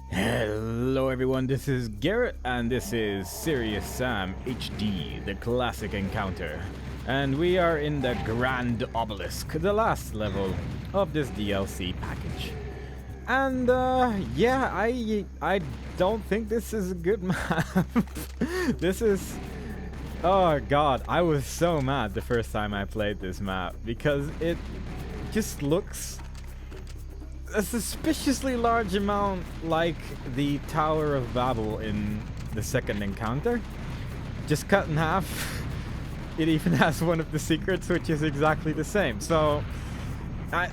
Hello everyone, this is Garrett and this is Serious Sam HD, the classic encounter. And we are in the Grand Obelisk, the last level of this DLC package. And yeah, I don't think this is a good map. This is... Oh god, I was so mad the first time I played this map because it just looks a suspiciously large amount like the Tower of Babel in the second encounter. Just cut in half. It even has one of the secrets which is exactly the same. So I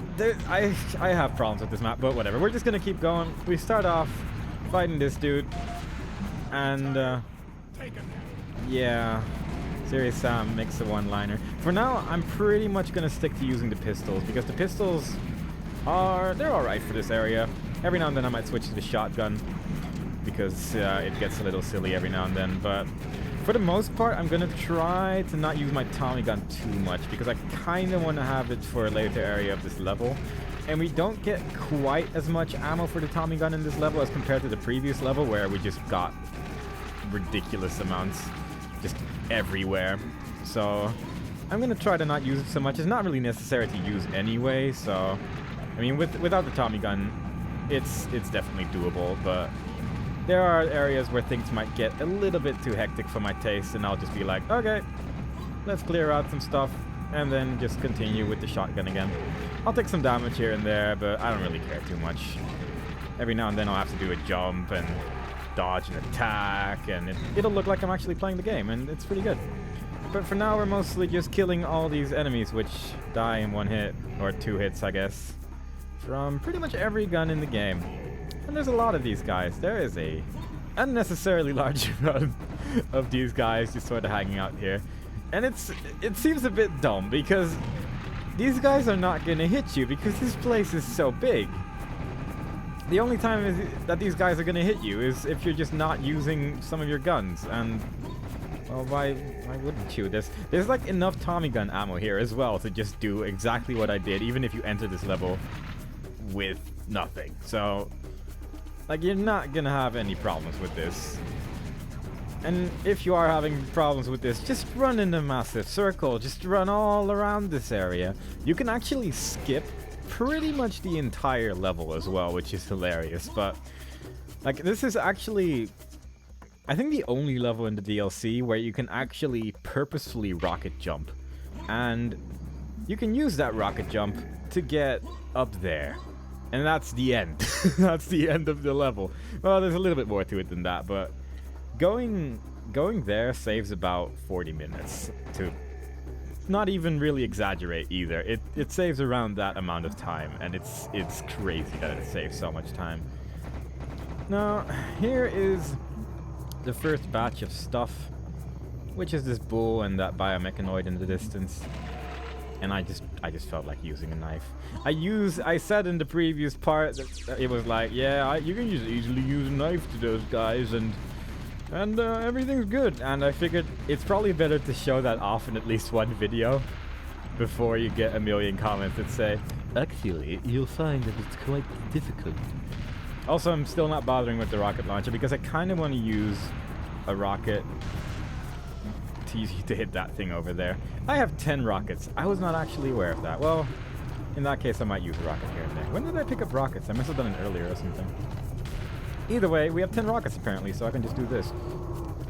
have problems with this map, but whatever. We're just gonna keep going. We start off fighting this dude, and yeah, Serious Sam makes a one-liner. For now, I'm pretty much gonna stick to using the pistols because the pistols they're alright for this area. Every now and then I might switch to the shotgun because it gets a little silly every now and then, but for the most part I'm gonna try to not use my Tommy gun too much because I kinda wanna have it for a later area of this level. And we don't get quite as much ammo for the Tommy gun in this level as compared to the previous level where we just got ridiculous amounts just everywhere. So I'm gonna try to not use it so much. It's not really necessary to use anyway, so I mean, without the Tommy gun, it's definitely doable, but there are areas where things might get a little bit too hectic for my taste, and I'll just be like, okay, let's clear out some stuff, and then just continue with the shotgun again. I'll take some damage here and there, but I don't really care too much. Every now and then I'll have to do a jump and dodge an attack, and it'll look like I'm actually playing the game, and it's pretty good. But for now, we're mostly just killing all these enemies, which die in one hit, or two hits, I guess, from pretty much every gun in the game. And there's a lot of these guys. There is a unnecessarily large amount of these guys just sort of hanging out here. And it seems a bit dumb because these guys are not going to hit you because this place is so big. The only time that these guys are going to hit you is if you're just not using some of your guns. And well, why wouldn't you? There's like enough Tommy gun ammo here as well to just do exactly what I did, even if you enter this level with nothing. So like, you're not gonna have any problems with this. And if you are having problems with this, just run in a massive circle. Just run all around this area. You can actually skip pretty much the entire level as well, which is hilarious. But like, this is actually, I think, the only level in the DLC where you can actually purposefully rocket jump. And you can use that rocket jump to get up there. And that's the end. That's the end of the level. Well, there's a little bit more to it than that, but going there saves about 40 minutes, to not even really exaggerate either. It saves around that amount of time, and it's crazy that it saves so much time. Now, here is the first batch of stuff, which is this bull and that biomechanoid in the distance. And I just felt like using a knife. I said in the previous part that it was like, yeah, you can easily use a knife to those guys, and everything's good. And I figured it's probably better to show that off in at least one video before you get a million comments that say, actually, you'll find that it's quite difficult. Also, I'm still not bothering with the rocket launcher because I kind of want to use a rocket to hit that thing over there. I have 10 rockets. I was not actually aware of that. Well, in that case, I might use a rocket here and there. When did I pick up rockets? I must have done it earlier or something. Either way, we have 10 rockets apparently, so I can just do this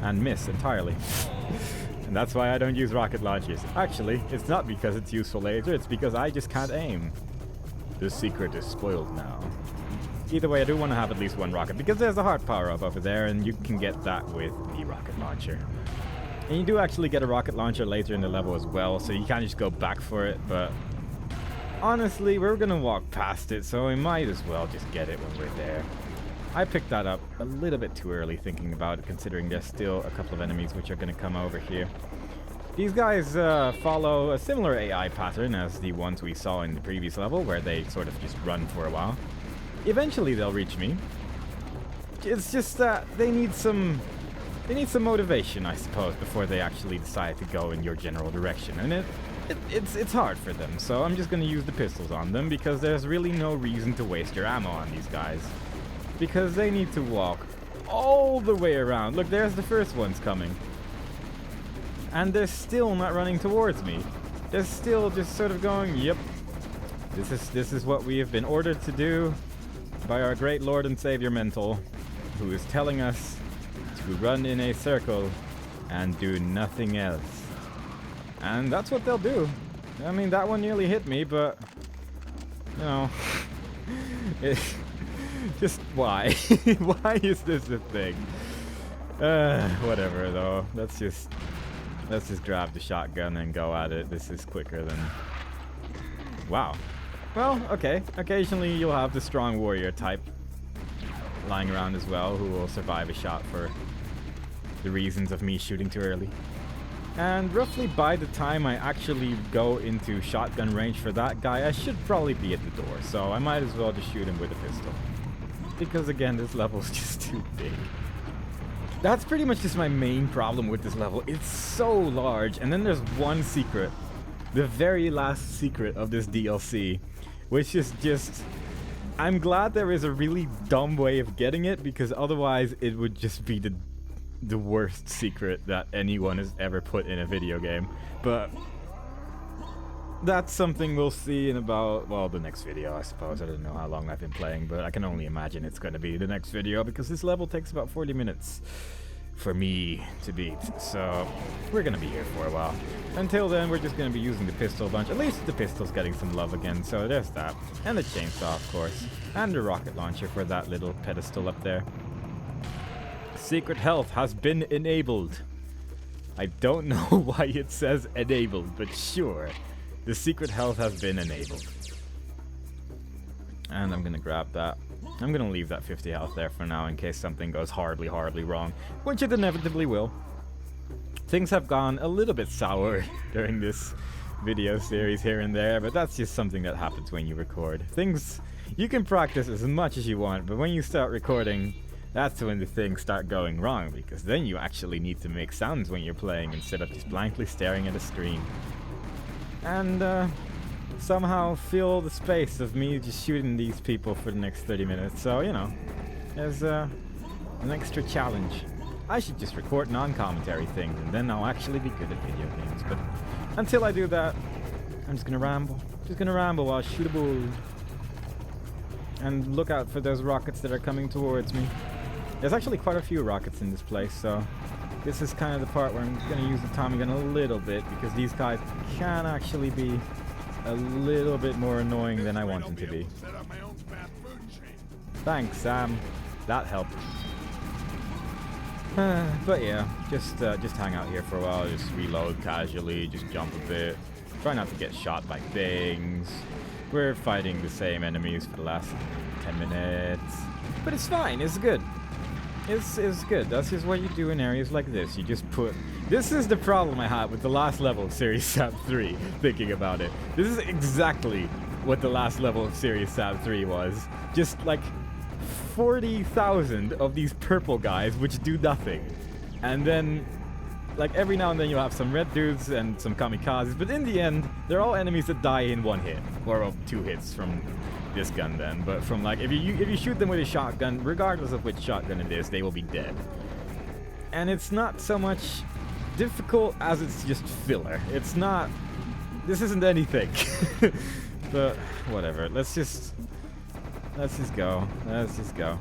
and miss entirely. And that's why I don't use rocket launchers. Actually, it's not because it's useful later, it's because I just can't aim. The secret is spoiled now. Either way, I do want to have at least one rocket because there's a heart power-up over there, and you can get that with the rocket launcher. And you do actually get a rocket launcher later in the level as well, so you can't just go back for it, but honestly, we're gonna walk past it, so we might as well just get it when we're there. I picked that up a little bit too early thinking about it, considering there's still a couple of enemies which are gonna come over here. These guys follow a similar AI pattern as the ones we saw in the previous level, where they sort of just run for a while. Eventually they'll reach me. It's just that they need some motivation, I suppose, before they actually decide to go in your general direction. And it's hard for them, so I'm just going to use the pistols on them because there's really no reason to waste your ammo on these guys. because they need to walk all the way around. Look, there's the first ones coming. And they're still not running towards me. They're still just sort of going, yep, this is what we have been ordered to do by our great Lord and Savior Mental, who is telling us to run in a circle and do nothing else. And that's what they'll do. I mean, that one nearly hit me, but, you know, just why? Why is this a thing? Whatever, though. Let's just grab the shotgun and go at it. This is quicker than... Wow. Well, okay. Occasionally you'll have the strong warrior type lying around as well, who will survive a shot for the reasons of me shooting too early. And roughly by the time I actually go into shotgun range for that guy, I should probably be at the door, so I might as well just shoot him with a pistol. Because again, this level's just too big. That's pretty much just my main problem with this level. It's so large, and then there's one secret, the very last secret of this DLC, which is just... I'm glad there is a really dumb way of getting it, because otherwise it would just be the worst secret that anyone has ever put in a video game. But that's something we'll see in about, well, the next video, I suppose. I don't know how long I've been playing, but I can only imagine it's going to be the next video, because this level takes about 40 minutes for me to beat. So we're going to be here for a while. Until then, we're just going to be using the pistol a bunch. At least the pistol's getting some love again, so there's that. And the chainsaw, of course. And the rocket launcher for that little pedestal up there. Secret health has been enabled. I don't know why it says enabled, but sure. The secret health has been enabled. And I'm gonna grab that. I'm gonna leave that 50 health there for now in case something goes horribly, horribly wrong, which it inevitably will. Things have gone a little bit sour during this video series here and there, but that's just something that happens when you record. Things, you can practice as much as you want, but when you start recording, that's when the things start going wrong, because then you actually need to make sounds when you're playing instead of just blankly staring at a screen. And somehow fill the space of me just shooting these people for the next 30 minutes. So, you know, there's an extra challenge. I should just record non-commentary things, and then I'll actually be good at video games. But until I do that, I'm just gonna ramble. Just gonna ramble while I shoot a bull. And look out for those rockets that are coming towards me. There's actually quite a few rockets in this place, so this is kind of the part where I'm gonna use the Tommy gun a little bit, because these guys can actually be a little bit more annoying than I want them to be. Thanks, Sam. That helped. But yeah, just hang out here for a while, just reload casually, just jump a bit. Try not to get shot by things. We're fighting the same enemies for the last 10 minutes. But it's fine, it's good. It's good. That's just what you do in areas like this. You just put... This is the problem I had with the last level of Serious Sam 3, thinking about it. This is exactly what the last level of Serious Sam 3 was. Just like 40,000 of these purple guys which do nothing. And then, like, every now and then you'll have some red dudes and some kamikazes, but in the end, they're all enemies that die in one hit. Or 2 hits from this gun then, but from like, if you shoot them with a shotgun, regardless of which shotgun it is, they will be dead. And it's not so much difficult as it's just filler. It's not... This isn't anything. But whatever. Let's just go. Let's just go.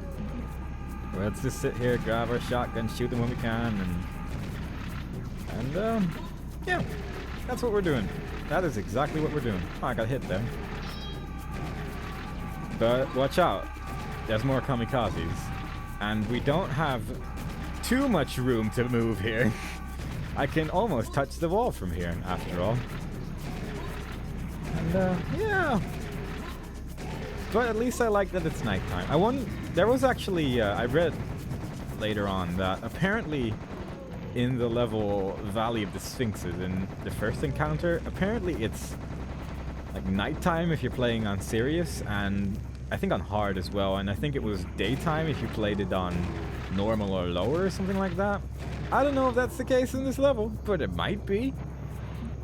Let's just sit here, grab our shotgun, shoot them when we can, and yeah, that's what we're doing. That is exactly what we're doing. Oh, I got hit there. But watch out. There's more kamikazes. And we don't have too much room to move here. I can almost touch the wall from here, after all. And, yeah. But at least I like that it's nighttime. There was actually, I read later on that apparently in the level Valley of the Sphinxes, in the first encounter, apparently it's like nighttime if you're playing on Serious, and I think on hard as well, and I think it was daytime if you played it on normal or lower or something like that. I don't know if that's the case in this level, but it might be.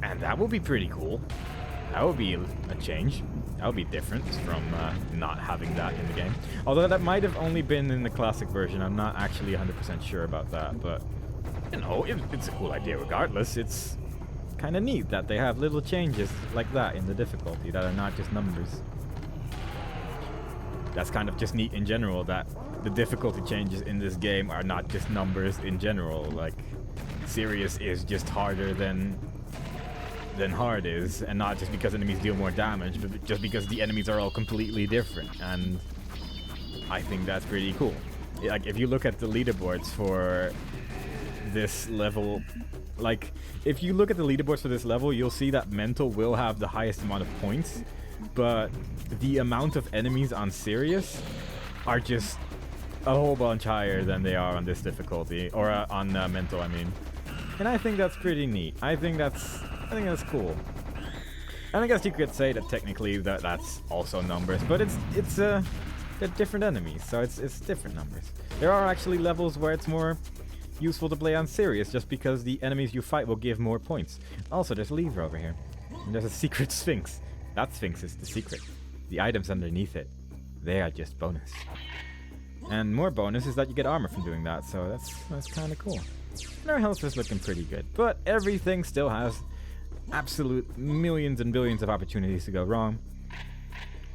And that would be pretty cool. That would be a change. That would be different from not having that in the game. Although that might have only been in the classic version. I'm not actually 100% sure about that, but you know, it's a cool idea regardless. It's kind of neat that they have little changes like that in the difficulty that are not just numbers. That's kind of just neat in general, that the difficulty changes in this game are not just numbers in general. Like, serious is just harder than hard is, and not just because enemies deal more damage, but just because the enemies are all completely different. And I think that's pretty cool. Like, if you look at the leaderboards for this level, like, if you look at the leaderboards for this level, you'll see that Mental will have the highest amount of points, but the amount of enemies on Serious are just a whole bunch higher than they are on this difficulty, or on Mental, I mean. And I think that's pretty neat. I think that's cool. And I guess you could say that technically that's also numbers, but they're different enemies, so it's different numbers. There are actually levels where it's more useful to play on Serious, just because the enemies you fight will give more points. Also, there's a lever over here, and there's a secret Sphinx. That Sphinx is the secret. The items underneath it, they are just bonus. And more bonus is that you get armor from doing that, so that's kind of cool. And our health is looking pretty good, but everything still has absolute millions and billions of opportunities to go wrong.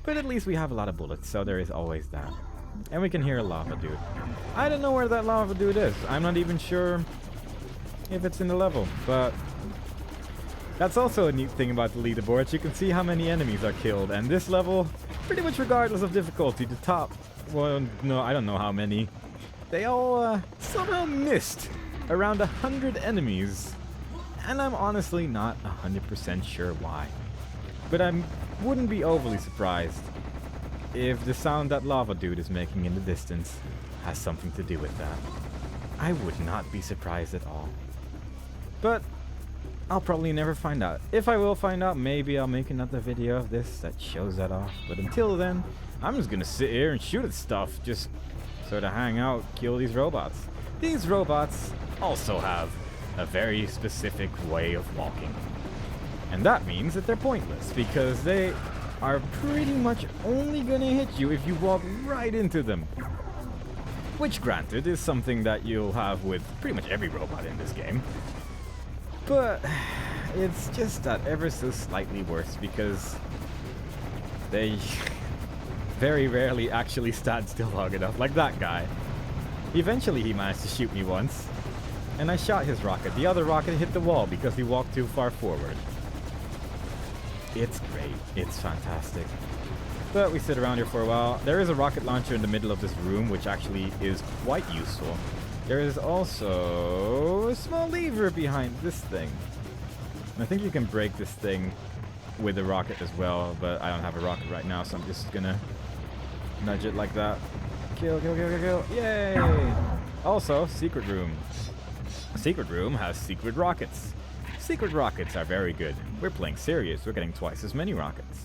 But at least we have a lot of bullets, so there is always that. And we can hear a lava dude. I don't know where that lava dude is. I'm not even sure if it's in the level, but that's also a neat thing about the leaderboards. You can see how many enemies are killed, and this level, pretty much regardless of difficulty, the top, well, no, I don't know how many, they all somehow missed around 100 enemies. And I'm honestly not 100% sure why. But I wouldn't be overly surprised if the sound that lava dude is making in the distance has something to do with that. I would not be surprised at all. But I'll probably never find out. If I will find out, maybe I'll make another video of this that shows that off. But until then, I'm just gonna sit here and shoot at stuff. Just sort of hang out, kill these robots. These robots also have a very specific way of walking. And that means that they're pointless, because they are pretty much only gonna hit you if you walk right into them. Which, granted, is something that you'll have with pretty much every robot in this game. But it's just that ever so slightly worse, because they very rarely actually stand still long enough, like that guy. Eventually he managed to shoot me once, and I shot his rocket. The other rocket hit the wall because he walked too far forward. It's great. It's fantastic. But we sit around here for a while. There is a rocket launcher in the middle of this room, which actually is quite useful. There is also a small lever behind this thing. And I think you can break this thing with a rocket as well, but I don't have a rocket right now, so I'm just gonna nudge it like that. Kill, kill, kill, kill, kill. Yay! Also, secret room. A secret room has secret rockets. Secret rockets are very good. We're playing serious. We're getting twice as many rockets.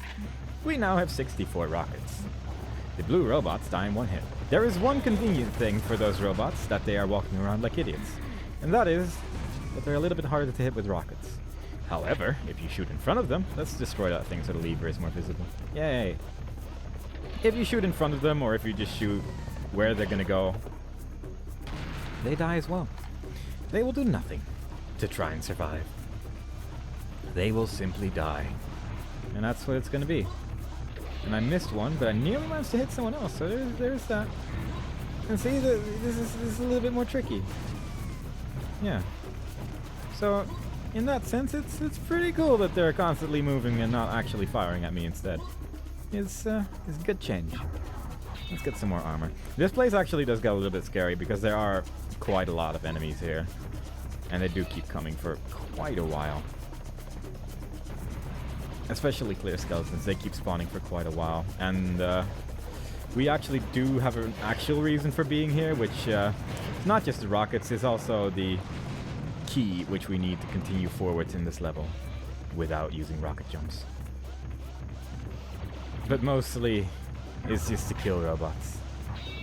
We now have 64 rockets. The blue robots die in one hit. There is one convenient thing for those robots, that they are walking around like idiots. And that is that they're a little bit harder to hit with rockets. However, if you shoot in front of them, let's destroy that thing so the lever is more visible. Yay! If you shoot in front of them, or if you just shoot where they're gonna go, they die as well. They will do nothing to try and survive. They will simply die. And that's what it's gonna be. And I missed one, but I nearly managed to hit someone else, so there's that. And see, this is a little bit more tricky. Yeah. So, in that sense, it's pretty cool that they're constantly moving and not actually firing at me instead. It's a good change. Let's get some more armor. This place actually does get a little bit scary because there are quite a lot of enemies here. And they do keep coming for quite a while. Especially clear skeletons, they keep spawning for quite a while. And we actually do have an actual reason for being here, which not just the rockets, is also the key which we need to continue forwards in this level without using rocket jumps. But mostly it's just to kill robots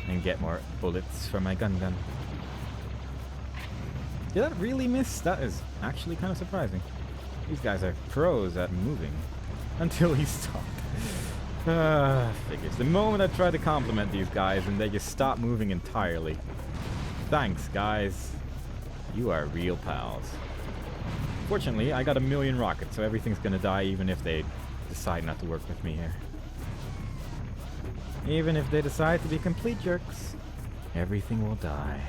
and get more bullets for my gun. Did that really miss? That is actually kind of surprising. These guys are pros at moving. Until he stopped. Figures. The moment I try to compliment these guys and they just stop moving entirely. Thanks, guys. You are real pals. Fortunately, I got 1,000,000 rockets, so everything's gonna die even if they decide not to work with me here. Even if they decide to be complete jerks, everything will die.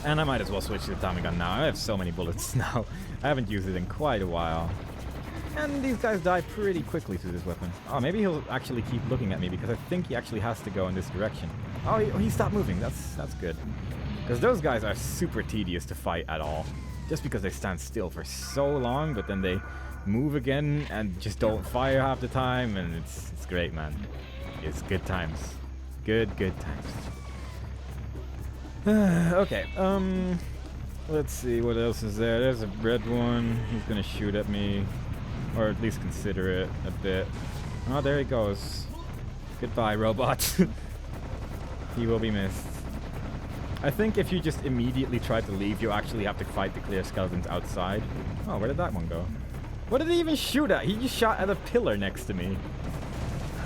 And I might as well switch to the Tommy gun now. I have so many bullets now. I haven't used it in quite a while. And these guys die pretty quickly through this weapon. Oh, maybe he'll actually keep looking at me because I think he actually has to go in this direction. Oh, he stopped moving. That's good. Because those guys are super tedious to fight at all. Just because they stand still for so long, but then they move again and just don't fire half the time, and it's great, man. It's good times. Good times. Okay, let's see what else is there. There's a red one. He's gonna shoot at me, or at least consider it a bit. Oh, there he goes. Goodbye, robot. He will be missed. I think if you just immediately try to leave, you actually have to fight the clear skeletons outside. Oh, where did that one go? What did he even shoot at? He just shot at a pillar next to me.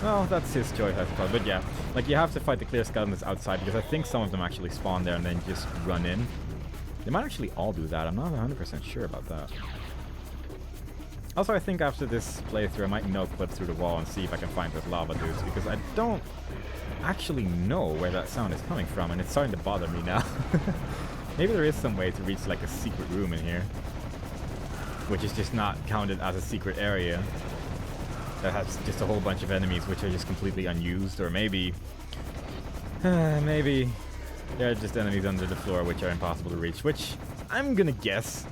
Well, that's his choice, I suppose. But yeah, like you have to fight the clear skeletons outside because I think some of them actually spawn there and then just run in. They might actually all do that. I'm not 100% sure about that. Also, I think after this playthrough, I might no-clip through the wall and see if I can find those lava dudes because I don't actually know where that sound is coming from and it's starting to bother me now. Maybe there is some way to reach like a secret room in here, which is just not counted as a secret area. That has just a whole bunch of enemies which are just completely unused, or maybe maybe there are just enemies under the floor which are impossible to reach, which I'm gonna guess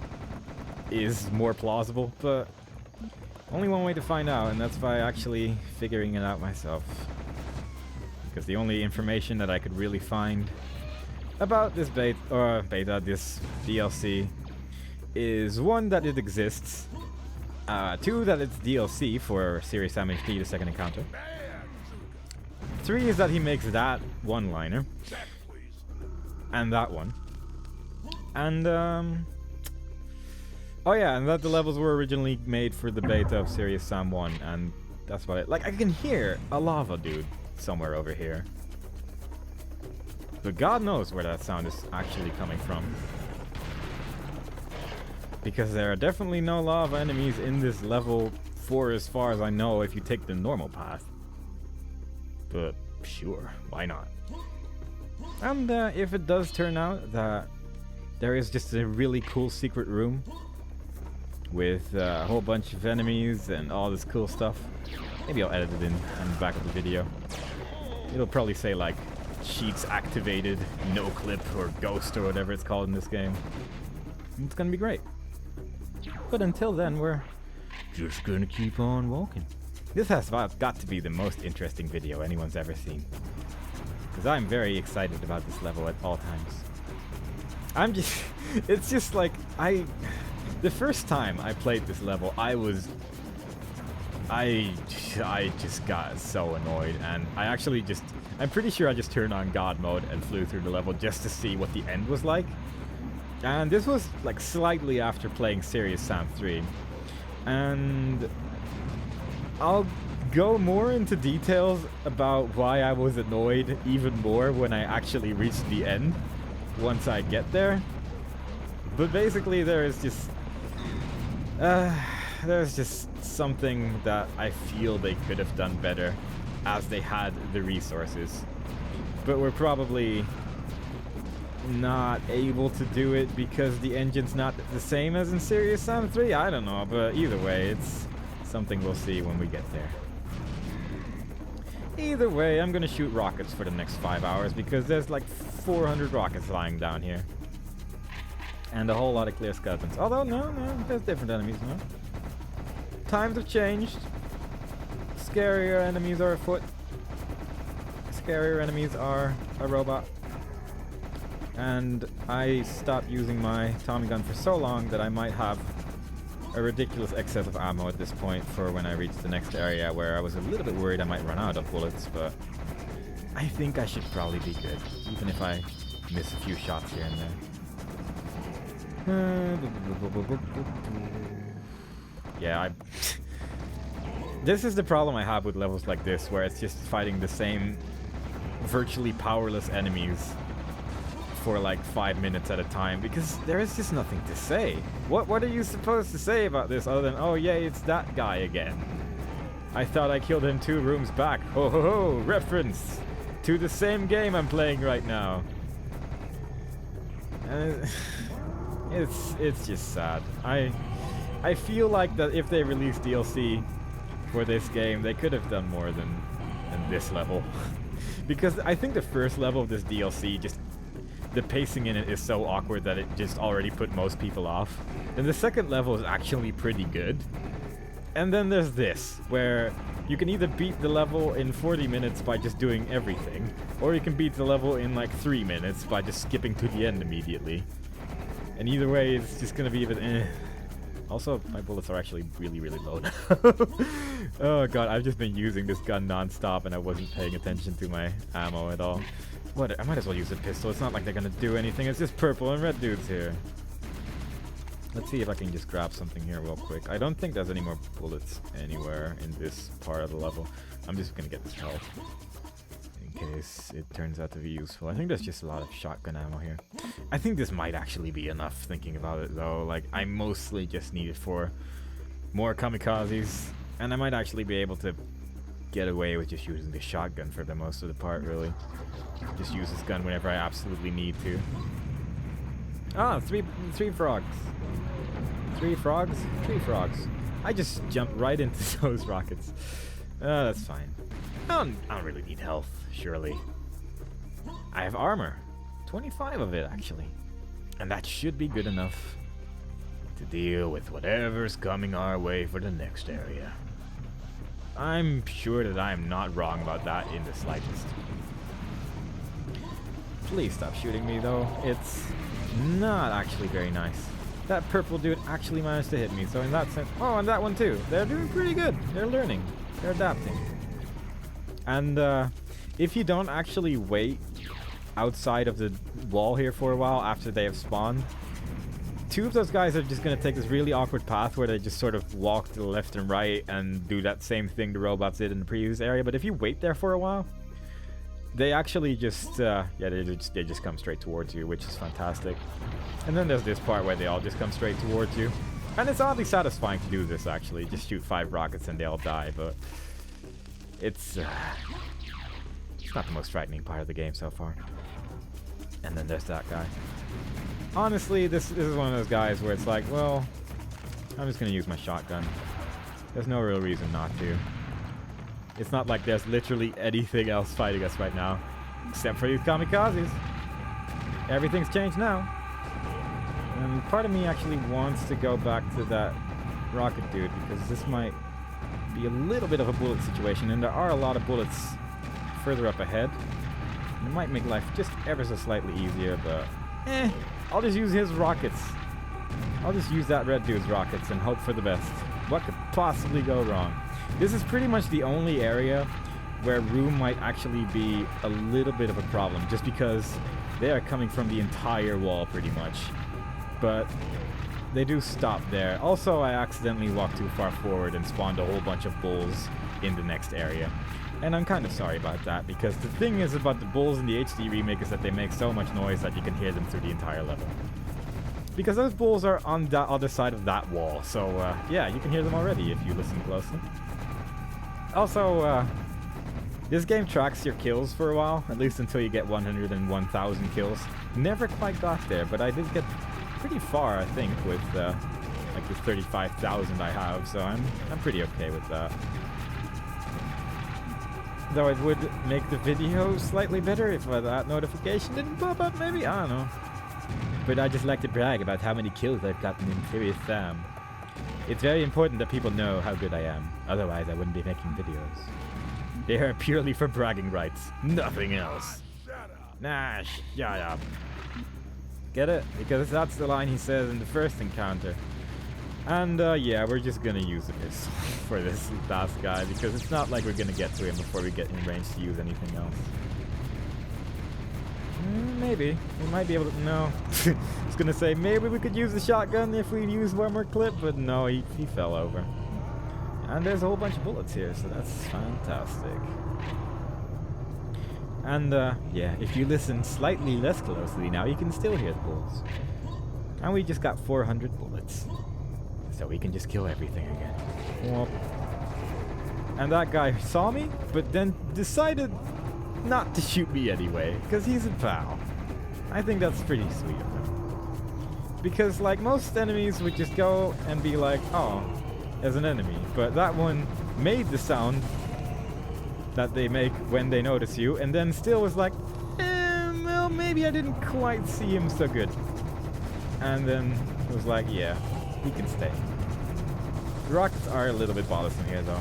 is more plausible, but only one way to find out, and that's by actually figuring it out myself. Because the only information that I could really find about this this DLC is 1, that it exists, 2, that it's DLC for Serious Sam HD, the second encounter, 3 is that he makes that one-liner, and that one, and oh yeah, and that the levels were originally made for the beta of Serious Sam 1, and that's about it. Like, I can hear a lava dude somewhere over here, but God knows where that sound is actually coming from. Because there are definitely no lava enemies in this level for as far as I know if you take the normal path. But sure, why not? And if it does turn out that there is just a really cool secret room with a whole bunch of enemies and all this cool stuff, maybe I'll edit it in the back of the video. It'll probably say like cheats activated, no clip, or ghost, or whatever it's called in this game. It's gonna be great. But until then, we're just gonna keep on walking. This has got to be the most interesting video anyone's ever seen. Because I'm very excited about this level at all times. It's just like, the first time I played this level, I just got so annoyed, and I'm pretty sure I just turned on God mode and flew through the level just to see what the end was like. And this was like slightly after playing Serious Sam 3. And I'll go more into details about why I was annoyed even more when I actually reached the end once I get there. But basically there's just something that I feel they could have done better as they had the resources. But we're probably not able to do it because the engine's not the same as in Serious Sam 3. I don't know, but either way, it's something we'll see when we get there. Either way, I'm gonna shoot rockets for the next 5 hours because there's like 400 rockets lying down here. And a whole lot of clear skeletons. Although, no, there's different enemies now. Times have changed. Scarier enemies are afoot. Scarier enemies are a robot. And I stopped using my Tommy gun for so long that I might have a ridiculous excess of ammo at this point for when I reach the next area, where I was a little bit worried I might run out of bullets, but I think I should probably be good, even if I miss a few shots here and there. Yeah, This is the problem I have with levels like this, where it's just fighting the same virtually powerless enemies for like 5 minutes at a time, because there is just nothing to say. What are you supposed to say about this other than, oh yeah, it's that guy again? I thought I killed him 2 rooms back. Ho ho ho! Reference to the same game I'm playing right now. It's just sad. I feel like that if they released DLC for this game, they could have done more than this level. Because I think the first level of this DLC, just the pacing in it is so awkward that it just already put most people off. And the second level is actually pretty good. And then there's this, where you can either beat the level in 40 minutes by just doing everything, or you can beat the level in like 3 minutes by just skipping to the end immediately. And either way, it's just gonna be a bit eh. Also, my bullets are actually really, really low now. Oh god, I've just been using this gun non-stop and I wasn't paying attention to my ammo at all. What? I might as well use a pistol. It's not like they're gonna do anything. It's just purple and red dudes here. Let's see if I can just grab something here real quick. I don't think there's any more bullets anywhere in this part of the level. I'm just gonna get this health in case it turns out to be useful. I think there's just a lot of shotgun ammo here. I think this might actually be enough, thinking about it though. Like, I mostly just need it for more kamikazes, and I might actually be able to get away with just using the shotgun for the most of the part, really. Just use this gun whenever I absolutely need to. Ah, three frogs. 3 frogs? 3 frogs. I just jumped right into those rockets. That's fine. I don't really need health, surely. I have armor. 25 of it, actually. And that should be good enough to deal with whatever's coming our way for the next area. I'm sure that I am not wrong about that in the slightest. Please stop shooting me, though. It's not actually very nice. That purple dude actually managed to hit me, so in that sense... Oh, and that one too. They're doing pretty good. They're learning. They're adapting. And if you don't actually wait outside of the wall here for a while after they have spawned, 2 of those guys are just going to take this really awkward path where they just sort of walk to the left and right and do that same thing the robots did in the previous area. But if you wait there for a while, they actually just, they just come straight towards you, which is fantastic. And then there's this part where they all just come straight towards you. And it's oddly satisfying to do this, actually. Just shoot 5 rockets and they all die, but it's not the most frightening part of the game so far. And then there's that guy. Honestly, this is one of those guys where it's like, well, I'm just going to use my shotgun. There's no real reason not to. It's not like there's literally anything else fighting us right now, except for these kamikazes. Everything's changed now. And part of me actually wants to go back to that rocket dude, because this might be a little bit of a bullet situation, and there are a lot of bullets further up ahead. And it might make life just ever so slightly easier, but I'll just use his rockets. I'll just use that red dude's rockets and hope for the best. What could possibly go wrong? This is pretty much the only area where room might actually be a little bit of a problem, just because they are coming from the entire wall pretty much. But they do stop there. Also, I accidentally walked too far forward and spawned a whole bunch of bulls in the next area. And I'm kind of sorry about that, because the thing is about the bulls in the HD remake is that they make so much noise that you can hear them through the entire level. Because those bulls are on the other side of that wall, so yeah, you can hear them already if you listen closely. Also, this game tracks your kills for a while, at least until you get 101,000 kills. Never quite got there, but I did get pretty far, I think, with like the 35,000 I have, so I'm pretty okay with that. Though it would make the video slightly better if that notification didn't pop up, maybe? I don't know. But I just like to brag about how many kills I've gotten in Serious Sam. It's very important that people know how good I am, otherwise I wouldn't be making videos. They are purely for bragging rights, nothing else. Nah, shut up. Get it? Because that's the line he says in the first encounter. And yeah, we're just gonna use the pistol for this last guy, because it's not like we're gonna get to him before we get in range to use anything else. Maybe. We might be able to... No. I was gonna say, maybe we could use the shotgun if we use one more clip, but no, he fell over. And there's a whole bunch of bullets here, so that's fantastic. And yeah, if you listen slightly less closely now, you can still hear the bullets. And we just got 400 bullets. So we can just kill everything again. Whoop. And that guy saw me, but then decided not to shoot me anyway, because he's a pal. I think that's pretty sweet of him. Because like most enemies would just go and be like, oh, as an enemy. But that one made the sound that they make when they notice you, and then still was like, well, maybe I didn't quite see him so good. And then was like, yeah, he can stay. The rockets are a little bit bothersome here, though.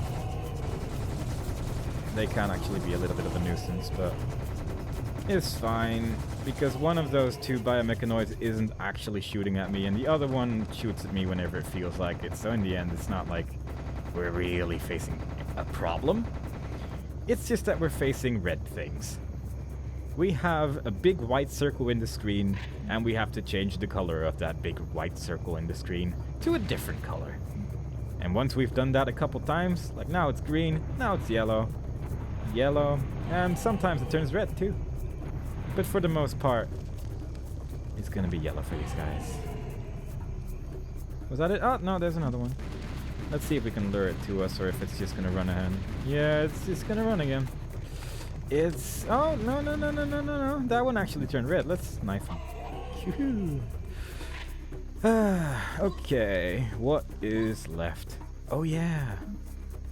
They can actually be a little bit of a nuisance, but it's fine, because one of those two biomechanoids isn't actually shooting at me, and the other one shoots at me whenever it feels like it. So in the end, it's not like we're really facing a problem. It's just that we're facing red things. We have a big white circle in the screen, and we have to change the color of that big white circle in the screen to a different color. And once we've done that a couple times, like now it's green, now it's yellow, and sometimes it turns red too. But for the most part, it's gonna be yellow for these guys. Was that it? Oh, no, there's another one. Let's see if we can lure it to us, or if it's just gonna run ahead. Yeah, it's just gonna run again. It's... Oh, no. That one actually turned red. Let's knife him. Okay, what is left? Oh yeah,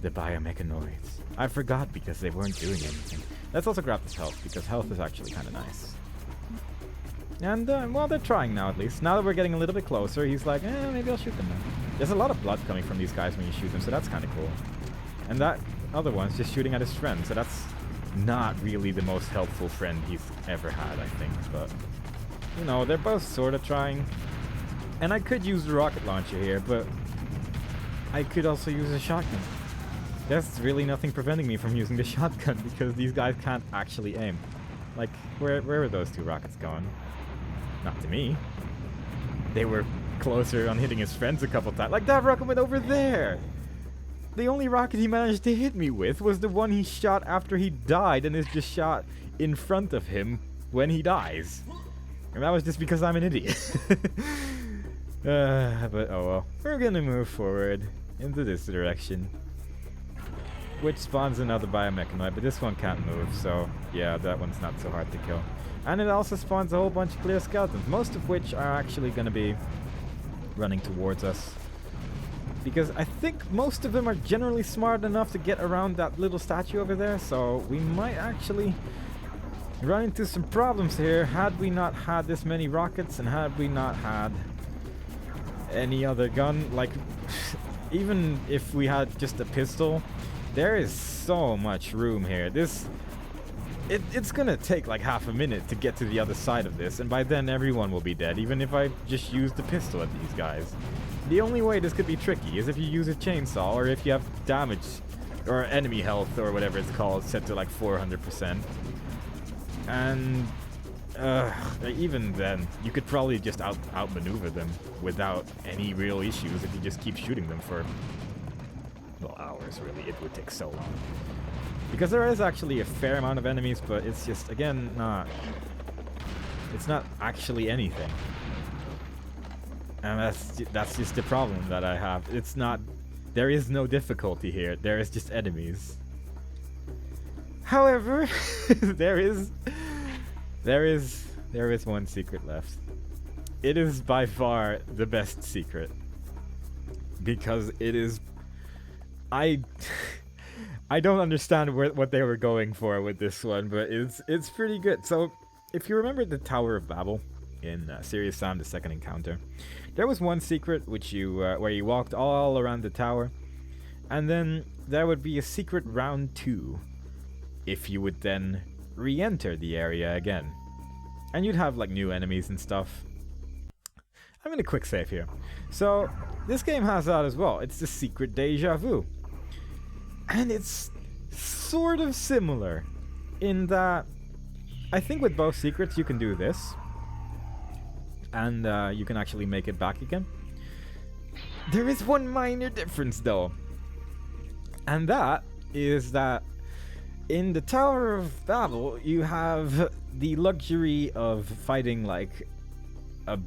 the biomechanoids. I forgot because they weren't doing anything. Let's also grab this health, because health is actually kind of nice. And, well, they're trying now at least. Now that we're getting a little bit closer, he's like, maybe I'll shoot them now. There's a lot of blood coming from these guys when you shoot them, so that's kind of cool. And that other one's just shooting at his friend, so that's not really the most helpful friend he's ever had, I think. But, you know, they're both sort of trying. And I could use the rocket launcher here, but I could also use a shotgun. There's really nothing preventing me from using the shotgun, because these guys can't actually aim. Like, where are those two rockets going? Not to me. They were closer on hitting his friends a couple times. Like, that rocket went over there! The only rocket he managed to hit me with was the one he shot after he died, and is just shot in front of him when he dies. And that was just because I'm an idiot. But oh well. We're gonna move forward into this direction, which spawns another biomechanoid, but this one can't move, so yeah, that one's not so hard to kill. And it also spawns a whole bunch of clear skeletons, most of which are actually gonna be running towards us, because I think most of them are generally smart enough to get around that little statue over there, so we might actually run into some problems here had we not had this many rockets, and had we not had any other gun. Like, even if we had just a pistol, there is so much room here. It's gonna take like half a minute to get to the other side of this, and by then everyone will be dead, even if I just use the pistol at these guys. The only way this could be tricky is if you use a chainsaw, or if you have damage, or enemy health, or whatever it's called, set to like 400%. And even then, you could probably just outmaneuver them without any real issues if you just keep shooting them for, well, hours, really. It would take so long. Because there is actually a fair amount of enemies, but it's just, again, it's not actually anything. And that's just the problem that I have. It's not, there is no difficulty here. There is just enemies. However, there is one secret left. It is by far the best secret, because it is, I don't understand what they were going for with this one, but it's pretty good. So if you remember the Tower of Babel in Serious Sam: The Second Encounter, there was one secret which where you walked all around the tower, and then there would be a secret round 2 if you would then re-enter the area again. And you'd have like new enemies and stuff. I'm gonna quick save here. So this game has that as well. It's the Secret Deja Vu. And it's sort of similar in that I think with both secrets you can do this. And you can actually make it back again. There is one minor difference though. And that is that in the Tower of Babel, you have the luxury of fighting like a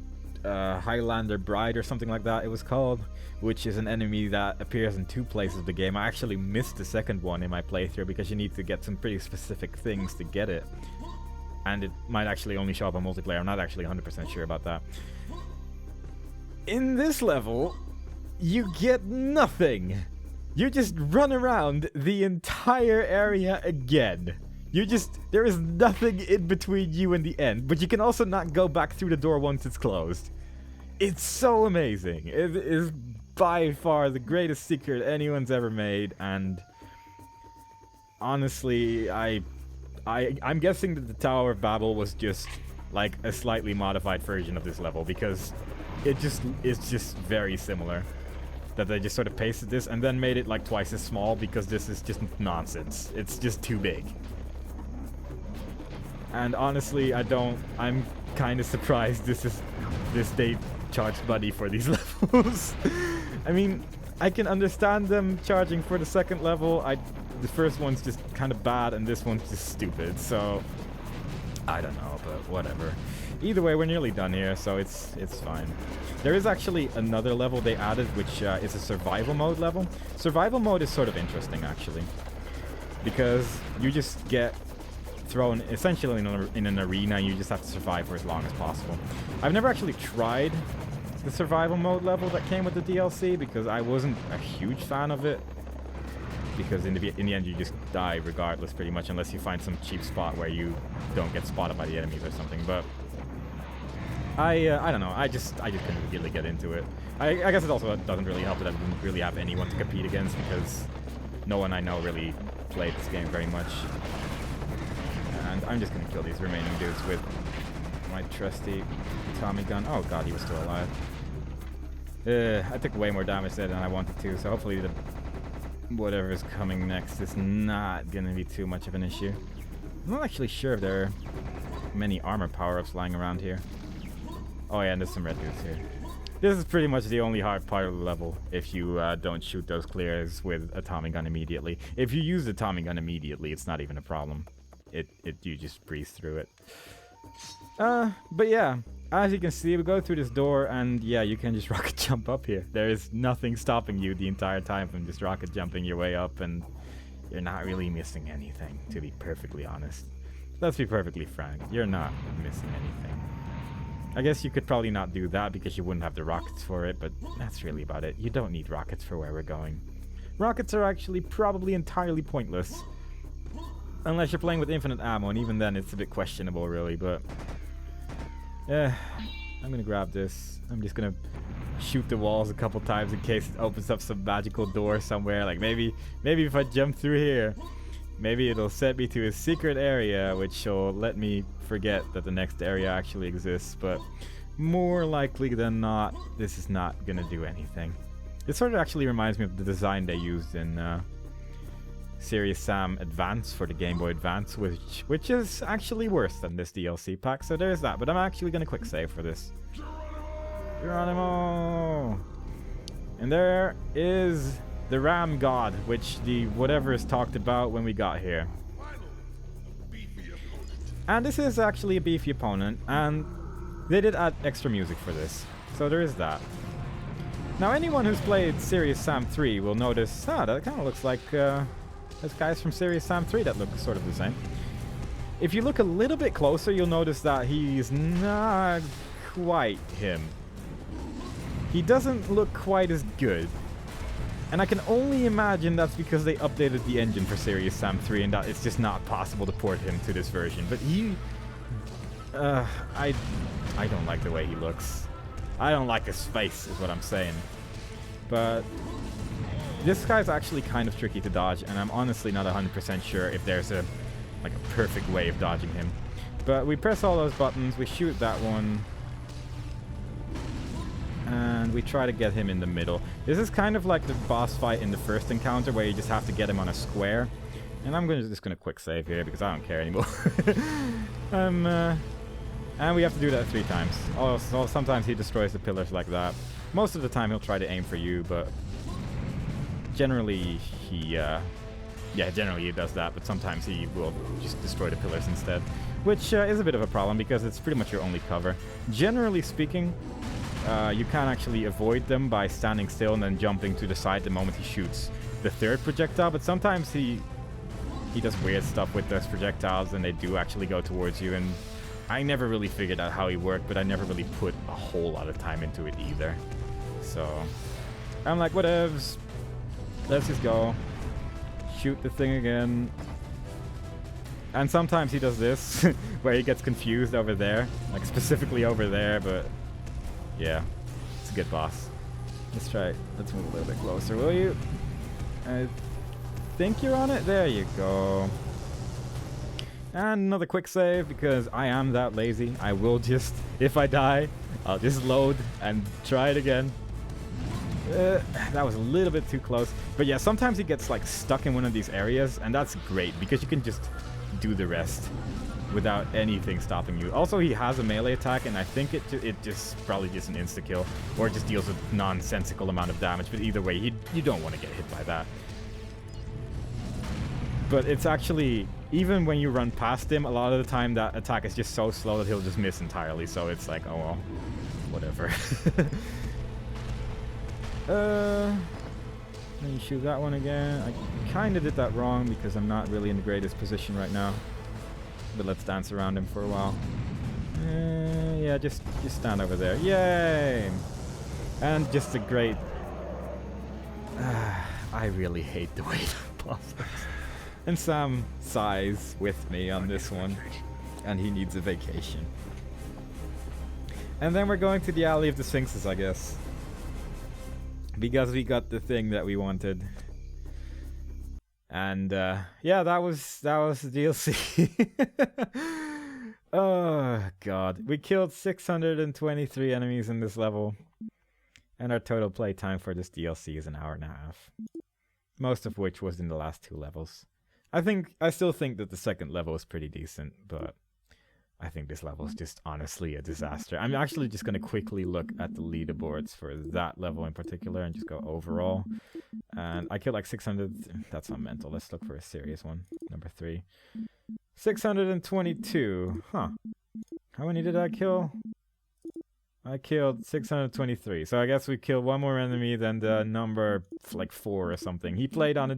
Highlander Bride or something like that it was called, which is an enemy that appears in 2 places of the game. I actually missed the second one in my playthrough because you need to get some pretty specific things to get it. And it might actually only show up on multiplayer. I'm not actually 100% sure about that. In this level, you get nothing. You just run around the entire area again. There is nothing in between you and the end, but you can also not go back through the door once it's closed. It's so amazing. It is by far the greatest secret anyone's ever made, and honestly, I'm guessing that the Tower of Babel was just like a slightly modified version of this level, because it's just very similar. That they just sort of pasted this and then made it like twice as small because this is just nonsense. It's just too big. And honestly, I'm kind of surprised this they charged money for these levels. I mean, I can understand them charging for the second level. The first one's just kind of bad and this one's just stupid, so I don't know, but whatever. Either way, we're nearly done here, so it's fine. There is actually another level they added, which is a survival mode level. Survival mode is sort of interesting, actually, because you just get thrown essentially in an arena, and you just have to survive for as long as possible. I've never actually tried the survival mode level that came with the DLC, because I wasn't a huge fan of it. Because in the end, you just die regardless, pretty much, unless you find some cheap spot where you don't get spotted by the enemies or something. But I don't know. I just couldn't really get into it. I guess it also doesn't really help that I didn't really have anyone to compete against, because no one I know really played this game very much. And I'm just gonna kill these remaining dudes with my trusty Tommy gun. Oh god, he was still alive. I took way more damage there than I wanted to, so hopefully the whatever is coming next is not gonna be too much of an issue. I'm not actually sure if there are many armor power-ups lying around here. Oh yeah, and there's some red dudes here. This is pretty much the only hard part of the level, if you don't shoot those clears with a Tommy gun immediately. If you use the Tommy gun immediately, it's not even a problem. You just breeze through it. But yeah, as you can see, we go through this door, and yeah, you can just rocket jump up here. There is nothing stopping you the entire time from just rocket jumping your way up, and you're not really missing anything, to be perfectly honest. Let's be perfectly frank, you're not missing anything. I guess you could probably not do that because you wouldn't have the rockets for it, but that's really about it. You don't need rockets for where we're going. Rockets are actually probably entirely pointless. Unless you're playing with infinite ammo, and even then it's a bit questionable, really, but yeah, I'm gonna grab this. I'm just gonna shoot the walls a couple times in case it opens up some magical door somewhere. Like maybe if I jump through here, maybe it'll set me to a secret area, which will let me forget that the next area actually exists. But more likely than not, this is not gonna do anything. This sort of actually reminds me of the design they used in Serious Sam Advance for the Game Boy Advance, which is actually worse than this DLC pack, so there's that. But I'm actually gonna quick save for this. Geronimo! And there is the Ram God, which the whatever is talked about when we got here. And this is actually a beefy opponent, and they did add extra music for this, so there is that. Now anyone who's played Serious Sam 3 will notice, that kind of looks like those guys from Serious Sam 3 that look sort of the same. If you look a little bit closer, you'll notice that he's not quite him. He doesn't look quite as good. And I can only imagine that's because they updated the engine for Serious Sam 3 and that it's just not possible to port him to this version. But he... I don't like the way he looks. I don't like his face, is what I'm saying. But this guy's actually kind of tricky to dodge, and I'm honestly not 100% sure if there's a perfect way of dodging him. But we press all those buttons, we shoot that one, and we try to get him in the middle. This is kind of like the boss fight in the first encounter, where you just have to get him on a square. And I'm just gonna quick save here because I don't care anymore. And we have to do that 3 times. Also, sometimes he destroys the pillars like that. Most of the time he'll try to aim for you, but generally he generally he does that, but sometimes he will just destroy the pillars instead, which is a bit of a problem because it's pretty much your only cover. Generally speaking, you can actually avoid them by standing still and then jumping to the side the moment he shoots the third projectile, but sometimes he does weird stuff with those projectiles and they do actually go towards you, and I never really figured out how he worked, but I never really put a whole lot of time into it either. So I'm like, whatevs, let's just go. Shoot the thing again. And sometimes he does this, where he gets confused over there, like specifically over there, but yeah, it's a good boss. Let's try it. Let's move a little bit closer, will you? I think you're on it. There you go. And another quick save, because I am that lazy. I will just, if I die, I'll just load and try it again. That was a little bit too close. But yeah, sometimes he gets like stuck in one of these areas, and that's great because you can just do the rest without anything stopping you. Also, he has a melee attack, and I think it just probably just an insta-kill, or it just deals a nonsensical amount of damage, but either way, you don't want to get hit by that. But it's actually, even when you run past him, a lot of the time that attack is just so slow that he'll just miss entirely, so it's like, oh well, whatever. Let me shoot that one again. I kind of did that wrong because I'm not really in the greatest position right now. But let's dance around him for a while. Yeah, just stand over there. Yay! And just a great... I really hate the way that bosses. And Sam sighs with me on this one. And he needs a vacation. And then we're going to the Alley of the Sphinxes, I guess. Because we got the thing that we wanted. And yeah, that was the DLC. Oh god, we killed 623 enemies in this level, and our total play time for this DLC is an hour and a half, most of which was in the last 2 levels. I still think that the second level is pretty decent, but I think this level is just honestly a disaster. I'm actually just going to quickly look at the leaderboards for that level in particular and just go overall. And I killed like 600. That's not mental. Let's look for a serious one. Number 3. 622. Huh. How many did I kill? I killed 623. So I guess we killed one more enemy than the number like 4 or something. He played on a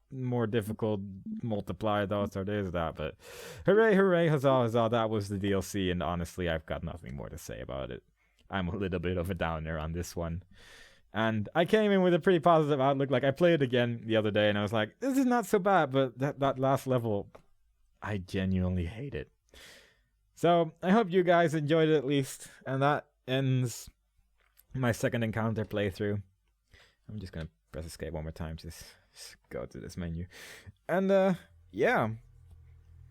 more difficult multiplier though, so there's that. But hooray, hooray, huzzah, huzzah, that was the DLC, and honestly I've got nothing more to say about it. I'm a little bit of a downer on this one, and I came in with a pretty positive outlook. Like, I played it again the other day and I was like, this is not so bad, but that last level, I genuinely hate it. So I hope you guys enjoyed it at least, and that ends my second encounter playthrough. I'm just gonna press escape one more time, just go to this menu. And yeah,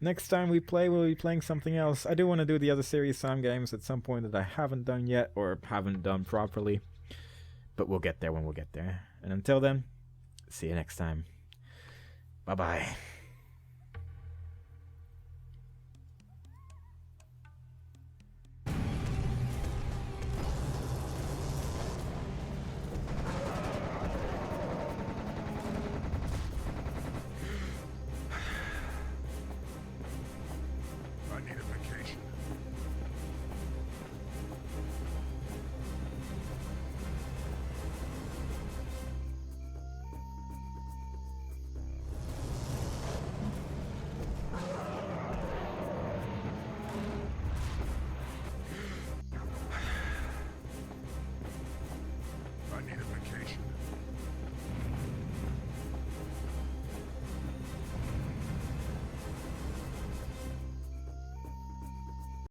next time we play, we'll be playing something else. I do want to do the other Serious Sam games at some point that I haven't done yet, or haven't done properly, but we'll get there when we'll get there. And until then, see you next time. Bye bye.